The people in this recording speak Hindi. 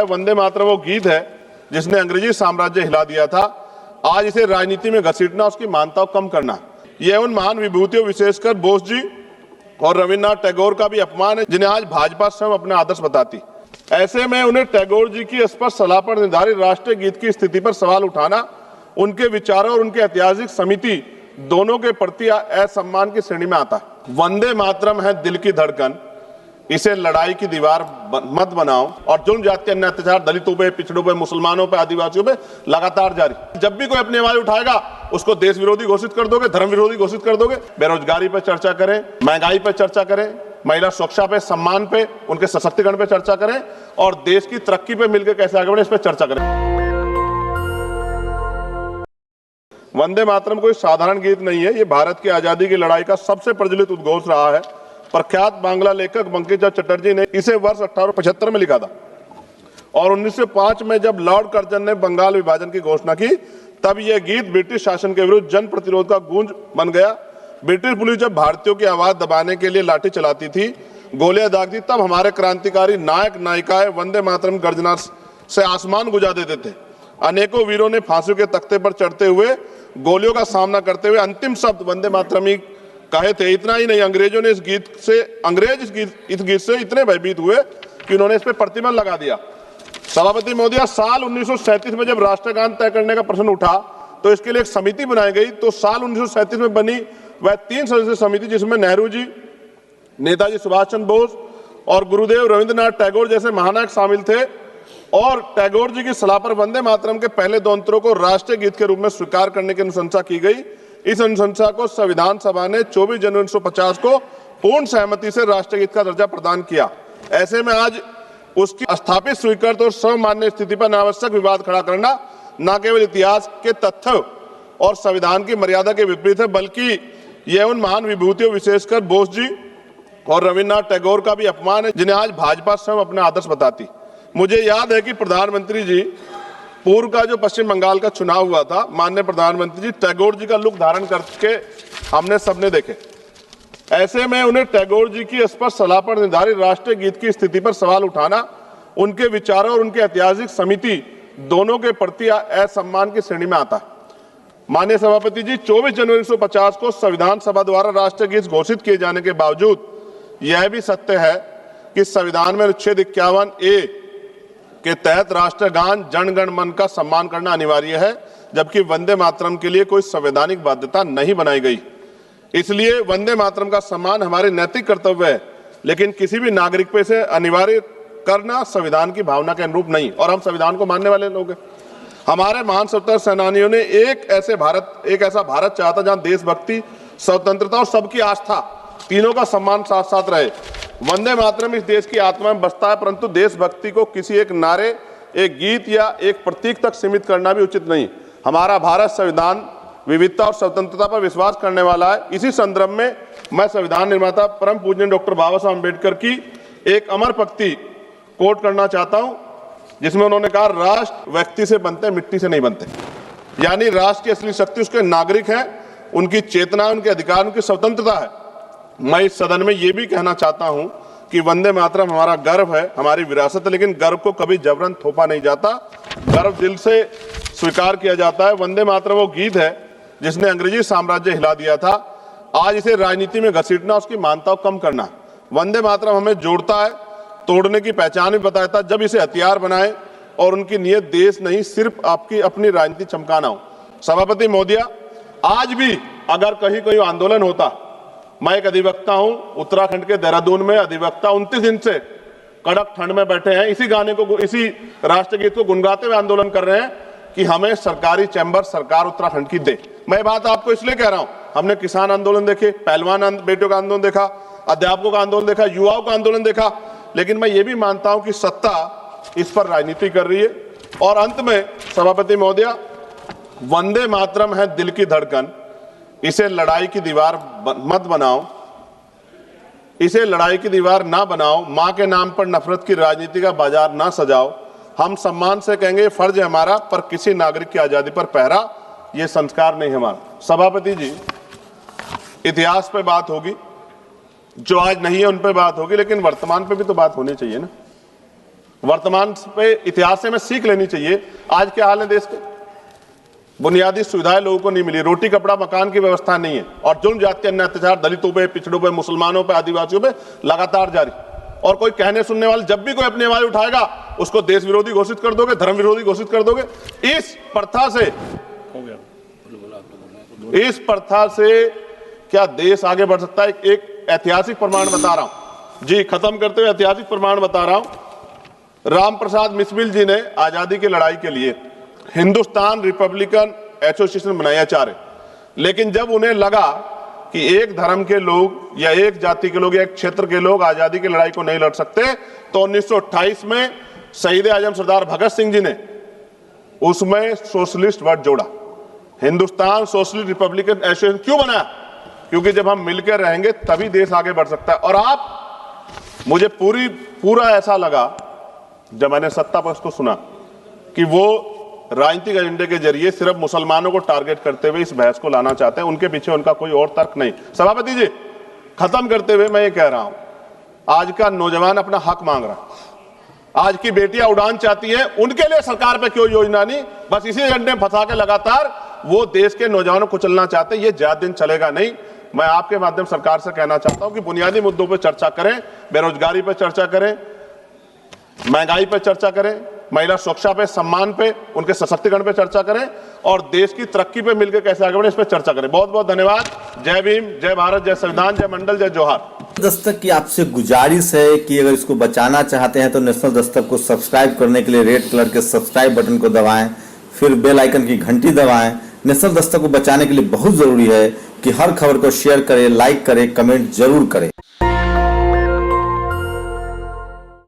वंदे मातरम वो गीत है जिसने अंग्रेजी साम्राज्य हिला दिया था। आज इसे राजनीति में घसीटना, उसकी मान्यता कम करना, यह उन महान विभूतियों विशेषकर बोस जी और रविन्द्रनाथ टैगोर का भी अपमान है जिन्हें आज भाजपा स्वयं अपने आदर्श बताती। ऐसे में उन्हें टैगोर जी की स्पष्ट सलाह पर निर्धारित राष्ट्रीय गीत की स्थिति पर सवाल उठाना उनके विचारों और उनके ऐतिहासिक समिति दोनों के प्रति असम्मान की श्रेणी में आता है। वंदे मातरम है दिल की धड़कन, इसे लड़ाई की दीवार मत बनाओ। और जुल्म जाति अन्य अत्याचार दलितों पे, पिछड़ों पे, मुसलमानों पे, आदिवासियों पे लगातार जारी। जब भी कोई अपनी आवाज उठाएगा उसको देश विरोधी घोषित कर दोगे, धर्म विरोधी घोषित कर दोगे। बेरोजगारी पे चर्चा करें, महंगाई पे चर्चा करें, महिला सुरक्षा पे, सम्मान पे, उनके सशक्तिकरण पे चर्चा करें और देश की तरक्की पे मिलकर कैसे आगे बढ़े इस पे चर्चा करें। वंदे मातरम कोई साधारण गीत नहीं है, ये भारत की आजादी की लड़ाई का सबसे प्रचलित उद्घोष रहा है। प्रख्यात बांग्ला लेखक बंकिम चटर्जी ने इसे वर्ष 1875 में लिखा था और 1905 में जब लॉर्ड कर्जन ने बंगाल विभाजन की घोषणा की तब यह गीत ब्रिटिश शासन के विरुद्ध जन प्रतिरोध का गूंज बन गया। ब्रिटिश पुलिस जब भारतीयों की आवाज दबाने के लिए लाठी चलाती थी, गोलियां दागती, तब हमारे क्रांतिकारी नायक नायिकाएं वंदे मातरम गर्जना से आसमान गुजा देते थे। अनेकों वीरों ने फांसी के तख्ते पर चढ़ते हुए गोलियों का सामना करते हुए अंतिम शब्द वंदे मातरम ही कहे थे। इतना ही नहीं, अंग्रेजों ने इस गीत से इतने भयभीत हुए कि उन्होंने इस पर प्रतिबंध लगा दिया। सभापति महोदया, साल 1937 में जब राष्ट्रगान तय करने का प्रश्न उठा तो इसके लिए एक समिति बनाई गई। तो साल 1937 में बनी वह 3 सदस्यीय समिति जिसमें नेहरू जी, नेताजी सुभाष चंद्र बोस और गुरुदेव रविन्द्रनाथ टैगोर जैसे महानायक शामिल थे। और टैगोर जी की सलाह पर वंदे मातरम के पहले 2 अंतरों को राष्ट्रीय गीत के रूप में स्वीकार करने की अनुशंसा की गई। इस अनुशंसा को संविधान सभा ने 24 जनवरी 1950 को पूर्ण सहमति से राष्ट्रीय गीत का दर्जा प्रदान किया। ऐसे में आज उसकी स्थापित, स्वीकृत और सर्वमान्य स्थिति पर अनावश्यक विवाद खड़ा करना न केवल इतिहास के तथ्य और संविधान की मर्यादा के विपरीत है, बल्कि यह उन महान विभूतियों विशेषकर बोस जी और रविन्द्रनाथ टैगोर का भी अपमान है जिन्हें आज भाजपा स्वयं अपने आदर्श बताती। मुझे याद है कि प्रधानमंत्री जी, पूर्व का जो पश्चिम बंगाल का चुनाव हुआ था, माननीय प्रधानमंत्री जी टैगोर जी का लुक धारण करके हमने सबने देखे। ऐसे में उन्हें टैगोर जी की स्पष्ट सलाह पर निर्धारित राष्ट्रीय गीत की स्थिति पर सवाल उठाना उनके विचारों और उनके ऐतिहासिक समिति दोनों के प्रति असम्मान की श्रेणी में आता है। माननीय सभापति जी, 24 जनवरी 1950 को संविधान सभा द्वारा राष्ट्रीय गीत घोषित किए जाने के बावजूद यह भी सत्य है कि संविधान में अनुच्छेद 51A के तहत राष्ट्रगान जन गण मन का सम्मान करना अनिवार्य है, जबकि वंदे मातरम के लिए कोई संवैधानिक बाध्यता नहीं बनाई गई। इसलिए वंदे मातरम का सम्मान हमारे नैतिक कर्तव्य है, लेकिन किसी भी नागरिक पे इसे अनिवार्य करना संविधान की भावना के अनुरूप नहीं। और हम संविधान को मानने वाले लोग हैं। हमारे महान स्वतंत्रता सेनानियों ने एक ऐसा भारत चाहा था जहां देशभक्ति, स्वतंत्रता और सबकी आस्था तीनों का सम्मान साथ साथ रहे। वंदे मातरम इस देश की आत्मा में बसता है, परंतु देशभक्ति को किसी एक नारे, एक गीत या एक प्रतीक तक सीमित करना भी उचित नहीं। हमारा भारत संविधान, विविधता और स्वतंत्रता पर विश्वास करने वाला है। इसी संदर्भ में मैं संविधान निर्माता परम पूज्य डॉक्टर बाबा साहब अम्बेडकर की एक अमर पंक्ति कोट करना चाहता हूं, जिसमें उन्होंने कहा, राष्ट्र व्यक्ति से बनते, मिट्टी से नहीं बनते। यानी राष्ट्र की असली शक्ति उसके नागरिक हैं, उनकी चेतना, उनके अधिकार, उनकी स्वतंत्रता है। मैं इस सदन में ये भी कहना चाहता हूं कि वंदे मातरम हमारा गर्व है, हमारी विरासत है, लेकिन गर्व को कभी जबरन थोपा नहीं जाता, गर्व दिल से स्वीकार किया जाता है। वंदे मातरम वो गीत है जिसने अंग्रेजी साम्राज्य हिला दिया था। आज इसे राजनीति में घसीटना, उसकी मान्यता कम करना। वंदे मातरम हमें जोड़ता है, तोड़ने की पहचान भी बताता है। जब इसे हथियार बनाए और उनकी नीयत देश नहीं, सिर्फ आपकी अपनी राजनीति चमकाना हो। सभापति महोदया, आज भी अगर कहीं कोई आंदोलन होता, मैं एक अधिवक्ता हूं, उत्तराखंड के देहरादून में अधिवक्ता 29 दिन से कड़क ठंड में बैठे हैं, इसी गाने को, इसी राष्ट्रीय गीत को गुनगुनाते हुए आंदोलन कर रहे हैं कि हमें सरकारी चैम्बर सरकार उत्तराखंड की दे। मैं बात आपको इसलिए कह रहा हूं, हमने किसान आंदोलन देखे, पहलवान बेटियों का आंदोलन देखा, अध्यापकों का आंदोलन देखा, युवाओं का आंदोलन देखा, लेकिन मैं ये भी मानता हूं कि सत्ता इस पर राजनीति कर रही है। और अंत में सभापति महोदया, वंदे मातरम है दिल की धड़कन, इसे लड़ाई की दीवार मत बनाओ, इसे लड़ाई की दीवार ना बनाओ। मां के नाम पर नफरत की राजनीति का बाजार ना सजाओ। हम सम्मान से कहेंगे फर्ज है हमारा, पर किसी नागरिक की आजादी पर पहरा ये संस्कार नहीं हमारा। सभापति जी, इतिहास पे बात होगी, जो आज नहीं है उन पे बात होगी, लेकिन वर्तमान पे भी तो बात होनी चाहिए ना। वर्तमान पे इतिहास से हमें सीख लेनी चाहिए। आज क्या हाल है देश के, बुनियादी सुविधाएं लोगों को नहीं मिली, रोटी कपड़ा मकान की व्यवस्था नहीं है, और जुल्म जाति के अन्य अत्याचार दलितों पे, पिछड़ों पे, मुसलमानों पे, आदिवासियों पे लगातार जारी। और कोई कहने सुनने वाले जब भी कोई अपनी आवाज उठाएगा उसको देश विरोधी घोषित कर दोगे, धर्म विरोधी घोषित कर दोगे। इस प्रथा से क्या देश आगे बढ़ सकता है? एक ऐतिहासिक प्रमाण बता रहा हूं जी, खत्म करते हुए ऐतिहासिक प्रमाण बता रहा हूं। राम प्रसाद बिस्मिल जी ने आजादी की लड़ाई के लिए हिंदुस्तान रिपब्लिकन एसोसिएशन बनाया चाहे, लेकिन जब उन्हें लगा कि एक धर्म के लोग या एक जाति के लोग या एक क्षेत्र के लोग आजादी की लड़ाई को नहीं लड़ सकते, तो 1928 में शहीद आजम सरदार भगत सिंह जी ने उसमें सोशलिस्ट वर्ड जोड़ा। हिंदुस्तान सोशलिस्ट रिपब्लिकन एसोसिएशन क्यों बनाया? क्योंकि जब हम मिलकर रहेंगे तभी देश आगे बढ़ सकता है। और आप, मुझे पूरा ऐसा लगा जब मैंने सत्ता पक्ष को सुना कि वो राजनीतिक एजेंडे के जरिए सिर्फ मुसलमानों को टारगेट करते हुए इस बहस को लाना चाहते हैं, उनके पीछे उनका कोई और तर्क नहीं। सभापति जी, खत्म करते हुए मैं ये कह रहा हूं, आज का नौजवान अपना हक मांग रहा है, आज की बेटियां उड़ान चाहती हैं, उनके लिए सरकार पे क्यों योजना नहीं? बस इसी एजेंडे में फंसा के लगातार वो देश के नौजवानों को चलना चाहते हैं। ये ज्यादा दिन चलेगा नहीं। मैं आपके माध्यम सरकार से कहना चाहता हूं कि बुनियादी मुद्दों पर चर्चा करें, बेरोजगारी पर चर्चा करें, महंगाई पर चर्चा करें, महिला सुरक्षा पे, सम्मान पे, उनके सशक्तिकरण पे चर्चा करें, और देश की तरक्की पे मिलकर कैसे आगे बढ़े इस पे चर्चा करें। बहुत बहुत धन्यवाद। जय भीम, जय भारत, जय संविधान, जय मंडल, जय जोहार। दस्तक की आपसे गुजारिश है कि अगर इसको बचाना चाहते हैं तो नेशनल दस्तक को सब्सक्राइब करने के लिए रेड कलर के सब्सक्राइब बटन को दबाएं, फिर बेल आइकन की घंटी दबाएं। नेशनल दस्तक को बचाने के लिए बहुत जरूरी है कि हर खबर को शेयर करें, लाइक करें, कमेंट जरूर करें।